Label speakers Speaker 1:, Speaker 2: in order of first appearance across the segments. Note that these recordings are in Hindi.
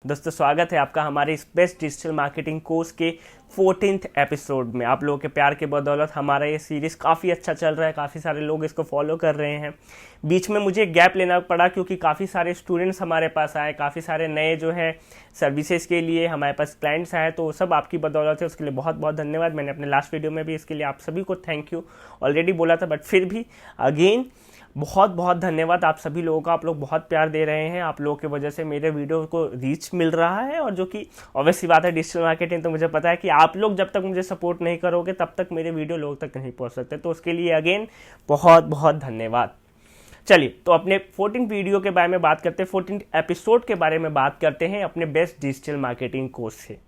Speaker 1: दोस्तों स्वागत है आपका हमारे इस बेस्ट डिजिटल मार्केटिंग कोर्स के 14th एपिसोड में। आप लोगों के प्यार के बदौलत हमारा ये सीरीज़ काफ़ी अच्छा चल रहा है, काफ़ी सारे लोग इसको फॉलो कर रहे हैं। बीच में मुझे गैप लेना पड़ा क्योंकि काफ़ी सारे स्टूडेंट्स हमारे पास आए, काफ़ी सारे नए जो है सर्विसेज के लिए हमारे पास क्लाइंट्स आए, तो सब आपकी बदौलत है। उसके लिए बहुत बहुत धन्यवाद। मैंने अपने लास्ट वीडियो में भी इसके लिए आप सभी को थैंक यू ऑलरेडी बोला था, बट फिर भी अगेन बहुत बहुत धन्यवाद आप सभी लोगों का। आप लोग बहुत प्यार दे रहे हैं, आप लोगों की वजह से मेरे वीडियो को रीच मिल रहा है, और जो कि ऑब्वियस सी बात है, डिजिटल मार्केटिंग तो मुझे पता है कि आप लोग जब तक मुझे सपोर्ट नहीं करोगे तब तक मेरे वीडियो लोग तक नहीं पहुंच सकते। तो उसके लिए अगेन बहुत बहुत धन्यवाद। चलिए, तो अपने 14 वीडियो के बारे में बात करते हैं, 14 एपिसोड के बारे में बात करते हैं अपने बेस्ट डिजिटल मार्केटिंग कोर्स से।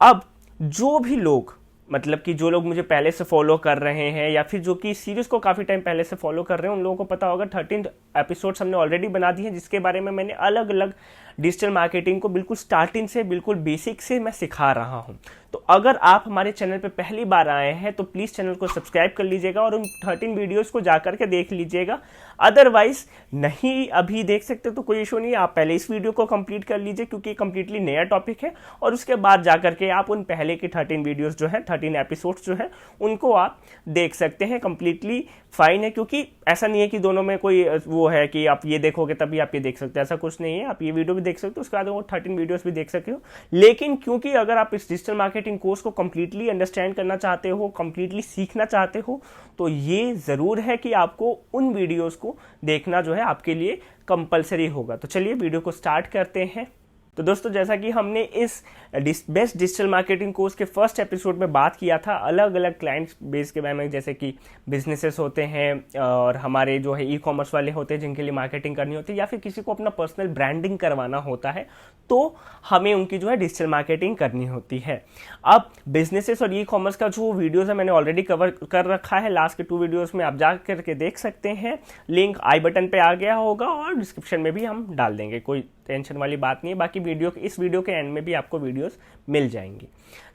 Speaker 1: अब जो भी लोग मतलब कि जो लोग मुझे पहले से फॉलो कर रहे हैं या फिर जो कि सीरीज को काफ़ी टाइम पहले से फॉलो कर रहे हैं, उन लोगों को पता होगा 13 एपिसोड्स हमने ऑलरेडी बना दिए हैं, जिसके बारे में मैंने अलग अलग डिजिटल मार्केटिंग को बिल्कुल स्टार्टिंग से बिल्कुल बेसिक से मैं सिखा रहा हूं। तो अगर आप हमारे चैनल पे पहली बार आए हैं तो प्लीज़ चैनल को सब्सक्राइब कर लीजिएगा और उन 13 वीडियोस को जाकर के देख लीजिएगा। अदरवाइज नहीं अभी देख सकते तो कोई इशू नहीं, आप पहले इस वीडियो को कंप्लीट कर लीजिए क्योंकि कंप्लीटली नया टॉपिक है, और उसके बाद जाकर के आप उन पहले के 13 वीडियोस जो है 13 एपिसोड्स जो है उनको आप देख सकते हैं। कंप्लीटली फाइन है, क्योंकि ऐसा नहीं है कि दोनों में कोई वो है कि आप ये देखोगे तभी आप ये देख सकते हो, ऐसा कुछ नहीं है। आप ये वीडियो भी देख सकते हो, उसके बाद वो 13 वीडियोस भी देख सकते हो। लेकिन क्योंकि अगर आप इस डिजिटल मार्केटिंग कोर्स को कंप्लीटली अंडरस्टैंड करना चाहते हो, कंप्लीटली सीखना चाहते हो, तो ये ज़रूर है कि आपको उन वीडियोस को देखना जो है आपके लिए कंपलसरी होगा। तो चलिए वीडियो को स्टार्ट करते हैं। तो दोस्तों, जैसा कि हमने इस बेस्ट डिजिटल मार्केटिंग कोर्स के फर्स्ट एपिसोड में बात किया था अलग अलग क्लाइंट्स बेस के बारे में, जैसे कि बिजनेसेस होते हैं और हमारे जो है ई कॉमर्स वाले होते हैं जिनके लिए मार्केटिंग करनी होती है, या फिर किसी को अपना पर्सनल ब्रांडिंग करवाना होता है, तो हमें उनकी जो है डिजिटल मार्केटिंग करनी होती है। अब बिजनेसेस और ई कॉमर्स का जो वीडियोस है मैंने ऑलरेडी कवर कर रखा है, लास्ट के 2 वीडियोस में आप जा करके देख सकते हैं। लिंक आई बटन पे आ गया होगा और डिस्क्रिप्शन में भी हम डाल देंगे, कोई टेंशन वाली बात नहीं है। बाकी इस वीडियो के एंड में भी आपको वीडियोस मिल जाएंगी।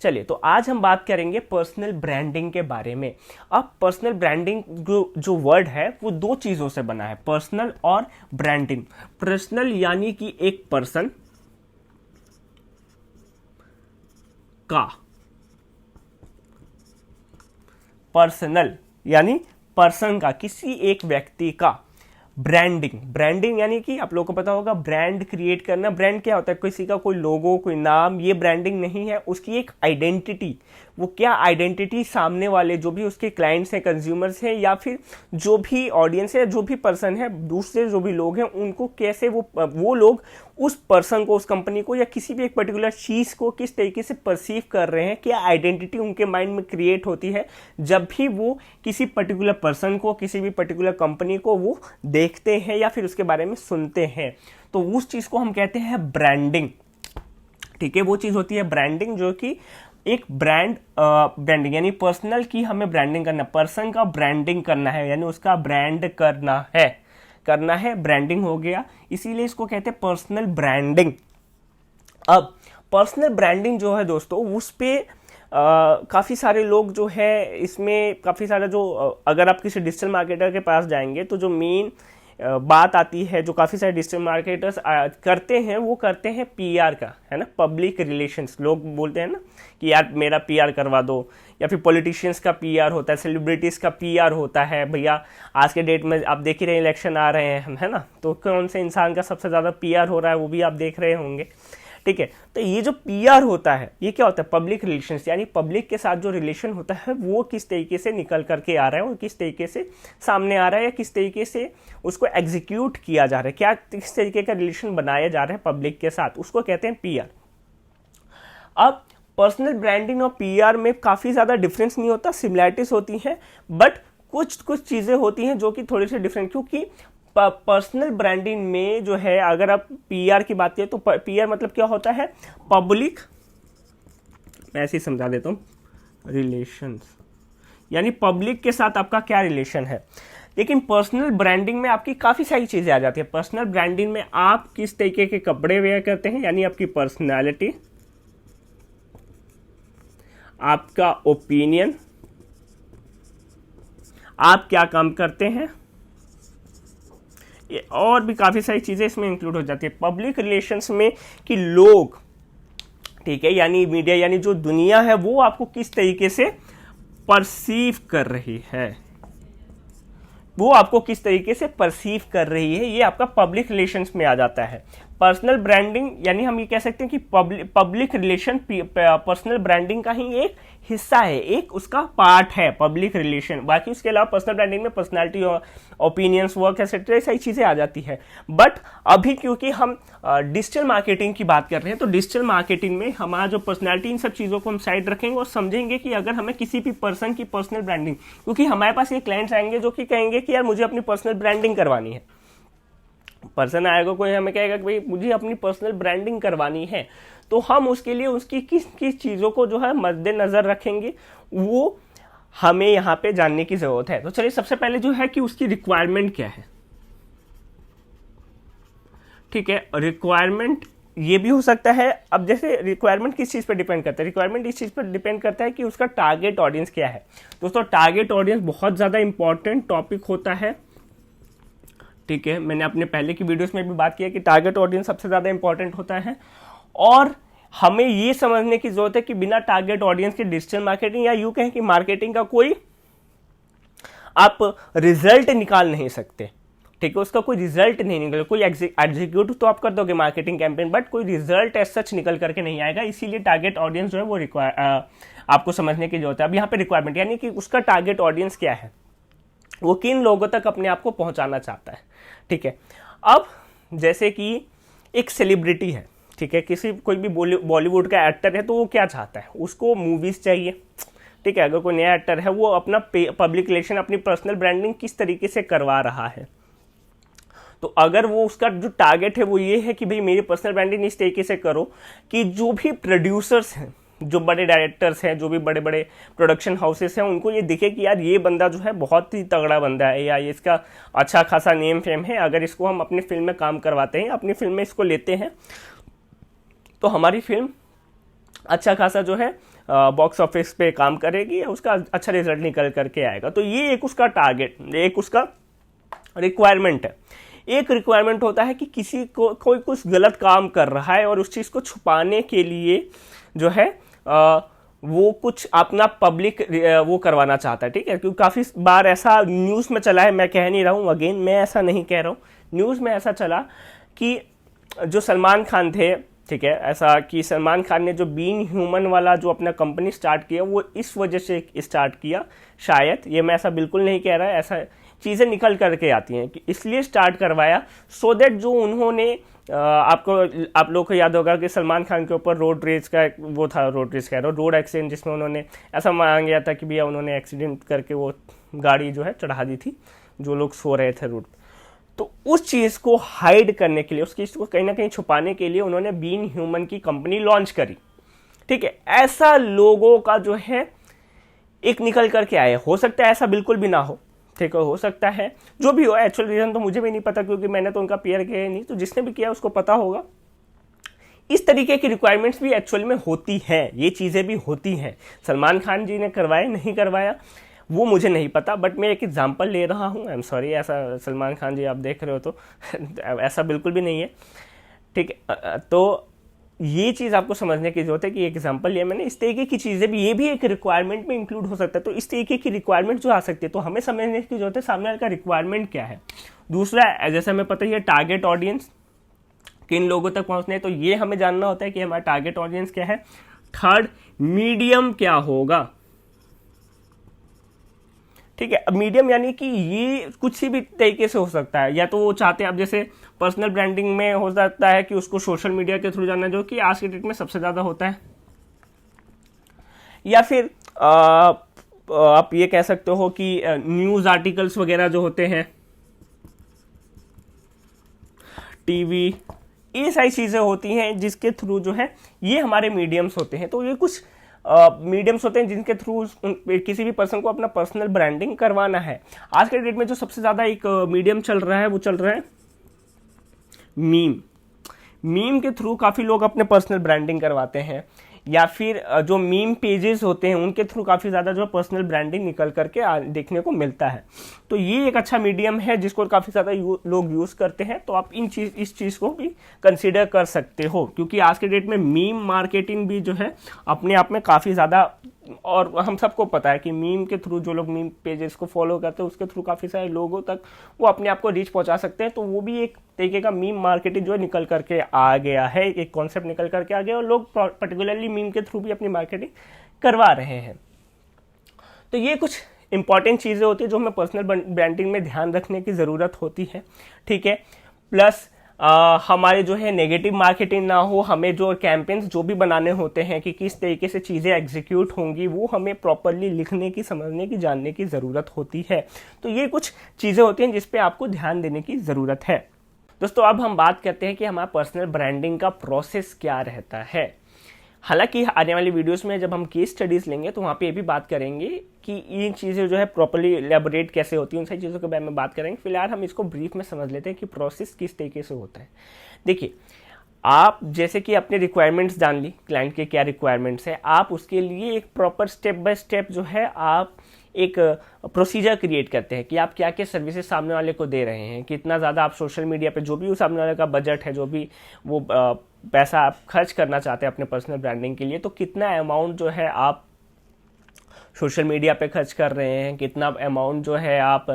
Speaker 1: चलिए, तो आज हम बात करेंगे पर्सनल ब्रांडिंग के बारे में। अब पर्सनल ब्रांडिंग जो वर्ड है वो 2 चीजों से बना है, पर्सनल और ब्रांडिंग। पर्सनल यानी कि एक पर्सन का, पर्सनल यानी पर्सन का, किसी एक व्यक्ति का। ब्रांडिंग यानी कि आप लोगों को पता होगा ब्रांड क्रिएट करना। ब्रांड क्या होता है? किसी का कोई लोगो, कोई नाम, ये ब्रांडिंग नहीं है। उसकी एक आइडेंटिटी, वो क्या आइडेंटिटी सामने वाले जो भी उसके क्लाइंट्स हैं, कंज्यूमर्स हैं, या फिर जो भी ऑडियंस है, जो भी पर्सन है, दूसरे जो भी लोग हैं, उनको कैसे वो लोग उस पर्सन को, उस कंपनी को या किसी भी एक पर्टिकुलर चीज को किस तरीके से परसीव कर रहे हैं, क्या आइडेंटिटी उनके माइंड में क्रिएट होती है जब भी वो किसी पर्टिकुलर पर्सन को, किसी भी पर्टिकुलर कंपनी को वो देखते हैं या फिर उसके बारे में सुनते हैं, तो उस चीज को हम कहते हैं ब्रांडिंग। ठीक है, वो चीज होती है ब्रांडिंग, जो कि एक ब्रांडिंग यानी पर्सनल की हमें ब्रांडिंग करना, पर्सन का ब्रांडिंग करना है, यानी उसका ब्रांड करना है, ब्रांडिंग हो गया, इसीलिए इसको कहते हैं पर्सनल ब्रांडिंग। अब पर्सनल ब्रांडिंग जो है दोस्तों, उस पे काफ़ी सारे लोग जो है, इसमें काफ़ी सारे जो अगर आप किसी डिजिटल मार्केटर के पास जाएंगे तो जो मेन बात आती है, जो काफ़ी सारे डिजिटल मार्केटर्स करते हैं, वो करते हैं पीआर का, है ना, पब्लिक रिलेशंस। लोग बोलते हैं ना कि यार मेरा पीआर करवा दो, या फिर पॉलिटिशियंस का पीआर होता है, सेलिब्रिटीज़ का पीआर होता है। भैया आज के डेट में आप देख ही रहे हैं, इलेक्शन आ रहे हैं, है ना, तो कौन से इंसान का सबसे ज़्यादा पीआर हो रहा है वो भी आप देख रहे होंगे। ठीक है, तो ये जो पीआर होता है, ये क्या होता है? पब्लिक रिलेशंस, यानी पब्लिक के साथ जो रिलेशन होता है वो किस तरीके से निकल करके आ रहा है, और किस तरीके से सामने आ रहा है, या किस तरीके से उसको एग्जीक्यूट किया जा रहा है, क्या किस तरीके का रिलेशन बनाया जा रहा है पब्लिक के साथ, उसको कहते हैं पीआर। अब पर्सनल ब्रांडिंग और पीआर में काफ़ी ज़्यादा डिफरेंस नहीं होता, सिमिलैरिटीज होती हैं, बट कुछ चीज़ें होती हैं जो कि थोड़ी सी डिफरेंट, क्योंकि पर्सनल ब्रांडिंग में जो है, अगर आप पीआर की बात करें तो पीआर मतलब क्या होता है? पब्लिक, मैं ऐसे ही समझा देता हूँ, रिलेशंस, यानी पब्लिक के साथ आपका क्या रिलेशन है। लेकिन पर्सनल ब्रांडिंग में आपकी काफ़ी सारी चीज़ें आ जाती है। पर्सनल ब्रांडिंग में आप किस तरीके के कपड़े वेयर करते हैं, यानी आपकी पर्सनैलिटी, आपका ओपिनियन, आप क्या काम करते हैं, और भी काफ़ी सारी चीज़ें इसमें इंक्लूड हो जाती है पब्लिक रिलेशंस में, कि लोग, ठीक है, यानी मीडिया यानी जो दुनिया है वो आपको किस तरीके से परसीव कर रही है, वो आपको किस तरीके से परसीव कर रही है, ये आपका पब्लिक रिलेशंस में आ जाता है। पर्सनल ब्रांडिंग यानी हम ये कह सकते हैं कि पब्लिक रिलेशन पर्सनल ब्रांडिंग का ही एक हिस्सा है, एक उसका पार्ट है पब्लिक रिलेशन। बाकी उसके अलावा पर्सनल ब्रांडिंग में पर्सनालिटी, ओपिनियंस, वर्क एक्सेट्रा सारी चीज़ें आ जाती है। बट अभी क्योंकि हम डिजिटल मार्केटिंग की बात कर रहे हैं, तो डिजिटल मार्केटिंग में हमारा जो पर्सनैलिटी, इन सब चीज़ों को हम साइड रखेंगे और समझेंगे कि अगर हमें किसी भी पर्सन की पर्सनल ब्रांडिंग, क्योंकि हमारे पास ये क्लाइंट्स आएंगे जो कि कहेंगे कि यार मुझे अपनी पर्सनल ब्रांडिंग करवानी है। पर्सन आएगा, कोई हमें कहेगा कि भाई मुझे अपनी पर्सनल ब्रांडिंग करवानी है, तो हम उसके लिए उसकी किस किस चीज़ों को जो है मद्देनजर रखेंगे, वो हमें यहाँ पे जानने की ज़रूरत है। तो चलिए सबसे पहले जो है कि उसकी रिक्वायरमेंट क्या है। ठीक है, रिक्वायरमेंट ये भी हो सकता है। अब जैसे रिक्वायरमेंट किस चीज़ पर डिपेंड करता है, रिक्वायरमेंट इस चीज़ पर डिपेंड करता है कि उसका टारगेट ऑडियंस क्या है। दोस्तों टारगेट ऑडियंस बहुत ज़्यादा इंपॉर्टेंट टॉपिक होता है। ठीक है, मैंने अपने पहले की वीडियोस में भी बात किया कि टारगेट ऑडियंस सबसे ज़्यादा इंपॉर्टेंट होता है, और हमें ये समझने की जरूरत है कि बिना टारगेट ऑडियंस के डिजिटल मार्केटिंग, या यूँ कहें कि मार्केटिंग का कोई आप रिजल्ट निकाल नहीं सकते। ठीक है, उसका कोई रिजल्ट नहीं निकल, कोई एग्जीक्यूट तो आप कर दोगे मार्केटिंग कैंपेन, बट कोई रिजल्ट एज सच निकल करके नहीं आएगा। इसीलिए टारगेट ऑडियंस जो है वो आपको समझने की जरूरत है। अब यहाँ पे रिक्वायरमेंट यानी कि उसका टारगेट ऑडियंस क्या है, वो किन लोगों तक अपने आप को पहुंचाना चाहता है। ठीक है, अब जैसे कि एक सेलिब्रिटी है, ठीक है, कोई भी बॉलीवुड का एक्टर है, तो वो क्या चाहता है, उसको मूवीज चाहिए। ठीक है, अगर कोई नया एक्टर है, वो अपना पब्लिक रिलेशन, अपनी पर्सनल ब्रांडिंग किस तरीके से करवा रहा है, तो अगर वो उसका जो टारगेट है वो ये है कि भाई मेरी पर्सनल ब्रांडिंग इस तरीके से करो कि जो भी प्रोड्यूसर्स हैं, जो बड़े डायरेक्टर्स हैं, जो भी बड़े बड़े प्रोडक्शन हाउसेस हैं, उनको ये दिखे कि यार ये बंदा जो है बहुत ही तगड़ा बंदा है, या ये इसका अच्छा खासा नेम फेम है, अगर इसको हम अपनी फिल्म में काम करवाते हैं, अपनी फिल्म में इसको लेते हैं, तो हमारी फिल्म अच्छा खासा जो है बॉक्स ऑफिस पे काम करेगी, उसका अच्छा रिजल्ट निकल करके आएगा। तो ये एक उसका टारगेट, एक उसका रिक्वायरमेंट है। एक रिक्वायरमेंट होता है कि किसी को कोई कुछ गलत काम कर रहा है और उस चीज़ को छुपाने के लिए जो है वो कुछ अपना पब्लिक वो करवाना चाहता है। ठीक है, क्योंकि काफ़ी बार ऐसा न्यूज़ में चला है, मैं कह नहीं रहा हूँ, अगेन मैं ऐसा नहीं कह रहा हूँ, न्यूज़ में ऐसा चला कि जो सलमान खान थे, ठीक है, ऐसा कि सलमान खान ने जो बीइंग ह्यूमन वाला जो अपना कंपनी स्टार्ट किया, वो इस वजह से स्टार्ट किया, शायद, ये मैं ऐसा बिल्कुल नहीं कह रहा है, ऐसा चीज़ें निकल करके आती हैं कि इसलिए स्टार्ट करवाया, सो दैट जो उन्होंने आप लोगों को याद होगा कि सलमान खान के ऊपर रोड रेज का वो था, रोड एक्सीडेंट, जिसमें उन्होंने ऐसा माना गया था कि भैया उन्होंने एक्सीडेंट करके वो गाड़ी जो है चढ़ा दी थी, जो लोग सो रहे थे रोड। तो उस चीज़ को हाइड करने के लिए, उस चीज़ को कहीं ना कहीं छुपाने के लिए उन्होंने बीइंग ह्यूमन की कंपनी लॉन्च करी। ठीक है, ऐसा लोगों का जो है एक निकल करके आए, हो सकता है ऐसा बिल्कुल भी ना हो, ठीक है, हो सकता है जो भी हो, एक्चुअल रीजन तो मुझे भी नहीं पता, क्योंकि मैंने तो उनका पेयर किया नहीं, तो जिसने भी किया उसको पता होगा। इस तरीके की रिक्वायरमेंट्स भी एक्चुअल में होती हैं, ये चीज़ें भी होती हैं। सलमान खान जी ने करवाया नहीं करवाया वो मुझे नहीं पता, बट मैं एक एग्जांपल ले रहा हूँ। आई एम सॉरी, ऐसा सलमान खान जी आप देख रहे हो तो ऐसा बिल्कुल भी नहीं है। ठीक है, तो ये चीज़ आपको समझने की जरूरत है कि एग्जांपल लिया मैंने, इस तरीके की चीज़ें भी, ये भी एक रिक्वायरमेंट में इंक्लूड हो सकता है। तो इस तरीके की रिक्वायरमेंट जो आ सकती है, तो हमें समझने की जरूरत है सामने वाले का रिक्वायरमेंट क्या है। दूसरा, जैसे हमें पता ही है टारगेट ऑडियंस, किन लोगों तक पहुंचने, तो ये हमें जानना होता है कि हमारा टारगेट ऑडियंस क्या है। थर्ड, मीडियम क्या होगा। ठीक है, अब मीडियम यानी कि ये कुछ भी तरीके से हो सकता है, या तो वो चाहते हैं, अब जैसे पर्सनल ब्रांडिंग में हो सकता है कि उसको सोशल मीडिया के थ्रू जाना, जो कि आज के डेट में सबसे ज़्यादा होता है, या फिर आप ये कह सकते हो कि न्यूज़ आर्टिकल्स वगैरह जो होते हैं, टीवी, ये सारी चीज़ें होती हैं जिसके थ्रू जो है ये हमारे मीडियम्स होते हैं। तो ये कुछ मीडियम्स होते हैं जिनके थ्रू किसी भी पर्सन को अपना पर्सनल ब्रांडिंग करवाना है। आज के डेट में जो सबसे ज़्यादा एक मीडियम चल रहा है, वो चल रहा है मीम के थ्रू काफ़ी लोग अपने पर्सनल ब्रांडिंग करवाते हैं। या फिर जो मीम पेजेस होते हैं उनके थ्रू काफ़ी ज़्यादा जो पर्सनल ब्रांडिंग निकल करके देखने को मिलता है। तो ये एक अच्छा मीडियम है जिसको काफ़ी ज़्यादा लोग यूज़ करते हैं। तो आप इस चीज़ को भी कंसिडर कर सकते हो, क्योंकि आज के डेट में मीम मार्केटिंग भी जो है अपने आप में काफ़ी ज़्यादा, और हम सबको पता है कि मीम के थ्रू जो लोग मीम पेजेस को फॉलो करते हैं उसके थ्रू काफ़ी सारे लोगों तक वो अपने आप को रीच पहुंचा सकते हैं। तो वो भी एक तरीके का मीम मार्केटिंग जो है निकल करके आ गया है, एक कॉन्सेप्ट निकल करके आ गया और लोग पर्टिकुलरली मीम के थ्रू भी अपनी मार्केटिंग करवा रहे हैं। तो ये कुछ इंपॉर्टेंट चीज़ें होती है जो हमें पर्सनल ब्रांडिंग में ध्यान रखने की ज़रूरत होती है, ठीक है। प्लस हमारे जो है नेगेटिव मार्केटिंग ना हो, हमें जो कैंपेन्स जो भी बनाने होते हैं कि किस तरीके से चीज़ें एग्जीक्यूट होंगी वो हमें प्रॉपरली लिखने की, समझने की, जानने की ज़रूरत होती है। तो ये कुछ चीज़ें होती हैं जिस पे आपको ध्यान देने की ज़रूरत है। दोस्तों अब हम बात करते हैं कि हमारा पर्सनल ब्रांडिंग का प्रोसेस क्या रहता है। हालांकि आने वाली वीडियोस में जब हम केस स्टडीज़ लेंगे तो वहाँ पे ये भी बात करेंगे कि ये चीज़ें जो है प्रॉपर्ली एलेबोरेट कैसे होती हैं, उन सारी चीज़ों के बारे में बात करेंगे। फिलहाल हम इसको ब्रीफ में समझ लेते हैं कि प्रोसेस किस तरीके से होता है। देखिए, आप जैसे कि अपने रिक्वायरमेंट्स जान ली, क्लाइंट के क्या रिक्वायरमेंट्स है, आप उसके लिए एक प्रॉपर स्टेप बाय स्टेप जो है आप एक प्रोसीजर क्रिएट करते हैं कि आप क्या क्या सर्विसेज सामने वाले को दे रहे हैं, कितना ज़्यादा आप सोशल मीडिया पे जो भी उस सामने वाले का बजट है, जो भी वो पैसा आप खर्च करना चाहते हैं अपने पर्सनल ब्रांडिंग के लिए, तो कितना अमाउंट जो है आप सोशल मीडिया पे खर्च कर रहे हैं, कितना अमाउंट जो है आप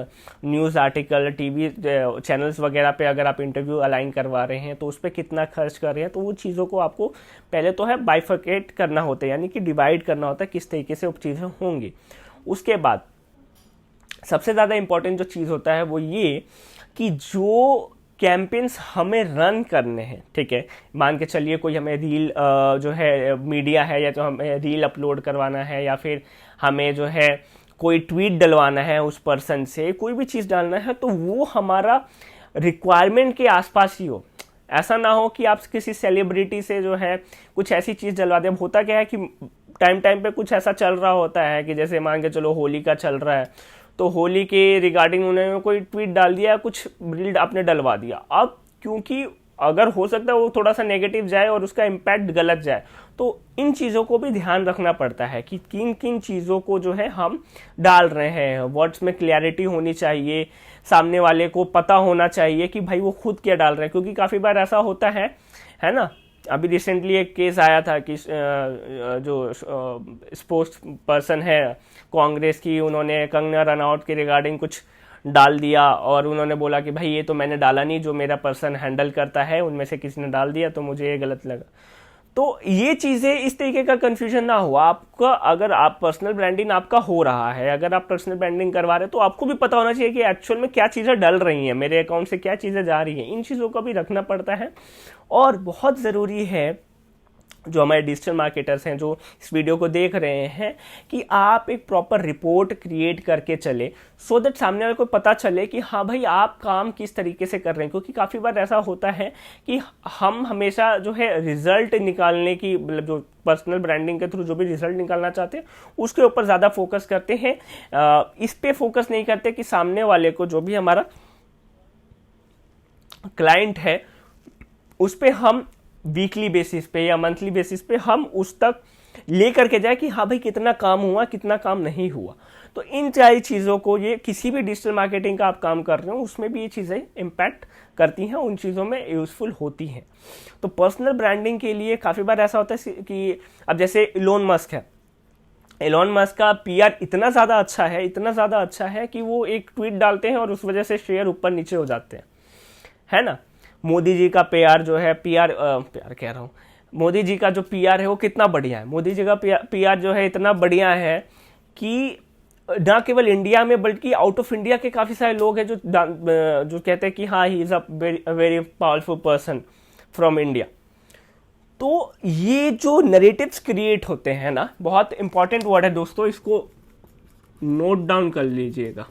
Speaker 1: न्यूज़ आर्टिकल, टीवी चैनल्स वगैरह पे अगर आप इंटरव्यू अलाइन करवा रहे हैं तो उस पर कितना खर्च कर रहे हैं। तो वो चीज़ों को आपको पहले तो है बाइफर्केट करना होता है, यानी कि डिवाइड करना होता है किस तरीके से वो चीज़ें होंगी। उसके बाद सबसे ज़्यादा इंपॉर्टेंट जो चीज़ होता है वो ये कि जो कैंपेन्स हमें रन करने हैं, ठीक है, मान के चलिए कोई हमें रील जो है मीडिया है, या तो हमें रील अपलोड करवाना है, या फिर हमें जो है कोई ट्वीट डलवाना है उस पर्सन से, कोई भी चीज़ डालना है, तो वो हमारा रिक्वायरमेंट के आसपास ही हो। ऐसा ना हो कि आप किसी सेलिब्रिटी से जो है कुछ ऐसी चीज़ डलवा दें। होता क्या है कि टाइम टाइम पे कुछ ऐसा चल रहा होता है कि जैसे मान के चलो होली का चल रहा है, तो होली के रिगार्डिंग उन्होंने कोई ट्वीट डाल दिया, कुछ रील आपने डलवा दिया। अब क्योंकि अगर हो सकता है वो थोड़ा सा नेगेटिव जाए और उसका इम्पैक्ट गलत जाए, तो इन चीज़ों को भी ध्यान रखना पड़ता है कि किन किन चीज़ों को जो है हम डाल रहे हैं। वर्ड्स में क्लैरिटी होनी चाहिए, सामने वाले को पता होना चाहिए कि भाई वो खुद क्या डाल रहे हैं, क्योंकि काफ़ी बार ऐसा होता है ना। अभी रिसेंटली एक केस आया था कि जो स्पोर्ट्स पर्सन है कांग्रेस की, उन्होंने कंगना रनौत के रिगार्डिंग कुछ डाल दिया और उन्होंने बोला कि भाई ये तो मैंने डाला नहीं, जो मेरा पर्सन हैंडल करता है उनमें से किसी ने डाल दिया, तो मुझे ये गलत लगा। तो ये चीज़ें, इस तरीके का कंफ्यूजन ना हो आपका। अगर आप पर्सनल ब्रांडिंग आपका हो रहा है, अगर आप पर्सनल ब्रांडिंग करवा रहे हैं, तो आपको भी पता होना चाहिए कि एक्चुअल में क्या चीज़ें डल रही हैं, मेरे अकाउंट से क्या चीज़ें जा रही हैं। इन चीज़ों का भी रखना पड़ता है। और बहुत ज़रूरी है जो हमारे डिजिटल मार्केटर्स हैं जो इस वीडियो को देख रहे हैं, कि आप एक प्रॉपर रिपोर्ट क्रिएट करके चले, सो दैट सामने वाले को पता चले कि हाँ भाई आप काम किस तरीके से कर रहे हैं। क्योंकि काफ़ी बार ऐसा होता है कि हम हमेशा जो है रिजल्ट निकालने की, मतलब जो पर्सनल ब्रांडिंग के थ्रू जो भी रिजल्ट निकालना चाहते हैं उसके ऊपर ज़्यादा फोकस करते हैं, इस पे फोकस नहीं करते कि सामने वाले को, जो भी हमारा क्लाइंट है, उस पर हम वीकली बेसिस पे या मंथली बेसिस पे हम उस तक ले करके जाए कि हाँ भाई कितना काम हुआ, कितना काम नहीं हुआ। तो इन सारी चीज़ों को, ये किसी भी डिजिटल मार्केटिंग का आप काम कर रहे हो उसमें भी ये चीज़ें इम्पैक्ट करती हैं, उन चीज़ों में यूज़फुल होती हैं। तो पर्सनल ब्रांडिंग के लिए काफ़ी बार ऐसा होता है कि अब जैसे इलोन मस्क है, इलोन मस्क का पीआर इतना ज़्यादा अच्छा है, इतना ज़्यादा अच्छा है कि वो एक ट्वीट डालते हैं और उस वजह से शेयर ऊपर नीचे हो जाते हैं, है ना। मोदी जी का पीआर जो है, पीआर कह रहा हूँ, मोदी जी का जो पीआर है वो कितना बढ़िया है। मोदी जी का पीआर जो है इतना बढ़िया है कि ना केवल इंडिया में बल्कि आउट ऑफ इंडिया के काफ़ी सारे लोग हैं जो कहते हैं कि हाँ he is a very powerful person from India. तो ये जो नैरेटिव्स क्रिएट होते हैं ना, बहुत इंपॉर्टेंट वर्ड है दोस्तों, इसको नोट डाउन कर लीजिएगा।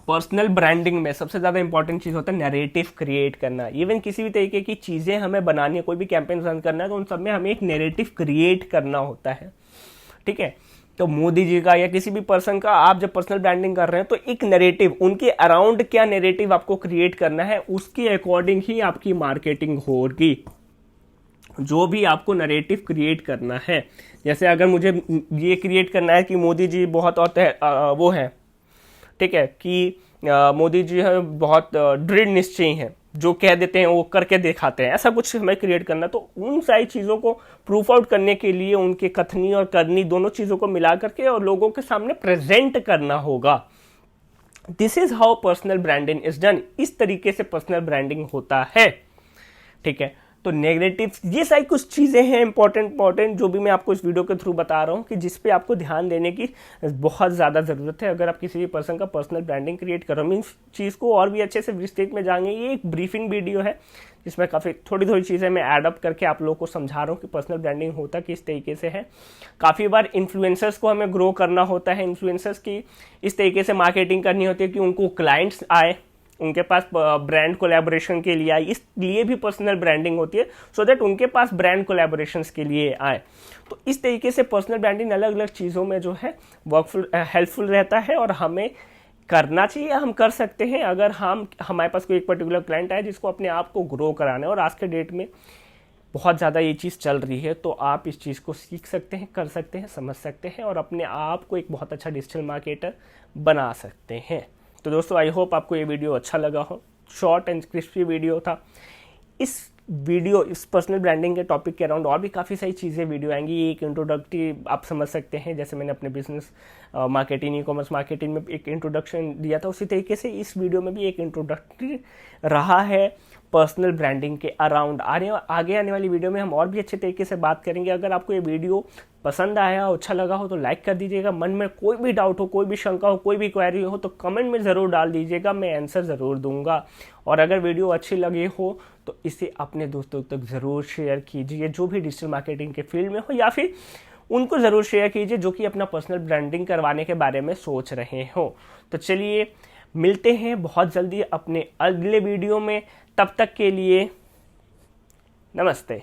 Speaker 1: पर्सनल ब्रांडिंग में सबसे ज़्यादा इंपॉर्टेंट चीज़ होता है नैरेटिव क्रिएट करना। इवन किसी भी तरीके की चीज़ें हमें बनानी है, कोई भी कैंपेन रन करना है, तो उन सब में हमें एक नैरेटिव क्रिएट करना होता है, ठीक है। तो मोदी जी का या किसी भी पर्सन का आप जब पर्सनल ब्रांडिंग कर रहे हैं तो एक नैरेटिव, उनके अराउंड क्या नैरेटिव आपको क्रिएट करना है, उसके अकॉर्डिंग ही आपकी मार्केटिंग होगी। जो भी आपको नरेटिव क्रिएट करना है, जैसे अगर मुझे ये क्रिएट करना है कि मोदी जी बहुत वो है, ठीक है, कि मोदी जी है बहुत दृढ़ निश्चयी हैं, जो कह देते हैं वो करके दिखाते हैं, ऐसा कुछ हमें क्रिएट करना। तो उन सारी चीज़ों को प्रूफ आउट करने के लिए उनके कथनी और करनी दोनों चीज़ों को मिला करके और लोगों के सामने प्रेजेंट करना होगा। This is how personal branding is done. इस तरीके से पर्सनल ब्रांडिंग होता है, ठीक है। तो नेगेटिव, ये सारी कुछ चीज़ें हैं इंपॉर्टेंट जो भी मैं आपको इस वीडियो के थ्रू बता रहा हूँ कि जिस पे आपको ध्यान देने की बहुत ज़्यादा ज़रूरत है अगर आप किसी भी पर्सन का पर्सनल ब्रांडिंग क्रिएट कर रहे हो। इस चीज़ को और भी अच्छे से विस्तार में जाएंगे। ये एक ब्रीफिंग वीडियो है जिसमें काफ़ी थोड़ी चीज़ें मैं ऐड अप करके आप लोगों को समझा रहा हूँ कि पर्सनल ब्रांडिंग होता किस तरीके से है। काफ़ी बार इन्फ्लुएंसर्स को हमें ग्रो करना होता है, इन्फ्लुएंसर्स की इस तरीके से मार्केटिंग करनी होती है कि उनको क्लाइंट्स आए, उनके पास ब्रांड कोलैबोरेशन के लिए आए, इसलिए भी पर्सनल ब्रांडिंग होती है सो दैट उनके पास ब्रांड कोलैबोरेशंस के लिए आए। तो इस तरीके से पर्सनल ब्रांडिंग अलग अलग चीज़ों में जो है वर्कफुल हेल्पफुल रहता है और हमें करना चाहिए, हम कर सकते हैं अगर हमारे पास कोई एक पर्टिकुलर क्लाइंट है जिसको अपने आप को ग्रो कराना है। और आज के डेट में बहुत ज़्यादा ये चीज़ चल रही है, तो आप इस चीज़ को सीख सकते हैं, कर सकते हैं, समझ सकते हैं और अपने आप को एक बहुत अच्छा डिजिटल मार्केटर बना सकते हैं। तो दोस्तों आई होप आपको ये वीडियो अच्छा लगा हो। शॉर्ट एंड क्रिस्पी वीडियो था। इस पर्सनल ब्रांडिंग के टॉपिक के अराउंड और भी काफ़ी सारी चीज़ें वीडियो आएंगी। एक इंट्रोडक्टरी आप समझ सकते हैं, जैसे मैंने अपने business marketing, e commerce marketing में एक इंट्रोडक्शन दिया था, उसी तरीके से इस वीडियो में भी एक इंट्रोडक्टरी रहा है पर्सनल ब्रांडिंग के अराउंड। आगे आने वाली वीडियो में हम और भी अच्छे तरीके से बात करेंगे। अगर आपको ये वीडियो पसंद आया हो, अच्छा लगा हो तो लाइक कर दीजिएगा। मन में कोई भी डाउट हो, कोई भी शंका हो, कोई भी क्वेरी हो तो कमेंट में ज़रूर डाल दीजिएगा, मैं आंसर ज़रूर दूंगा। और अगर वीडियो अच्छी लगी हो तो इसे अपने दोस्तों तक ज़रूर शेयर कीजिए, जो भी डिजिटल मार्केटिंग के फील्ड में हो, या फिर उनको ज़रूर शेयर कीजिए जो कि अपना पर्सनल ब्रांडिंग करवाने के बारे में सोच रहे हो। तो चलिए मिलते हैं बहुत जल्दी अपने अगले वीडियो में। तब तक के लिए नमस्ते।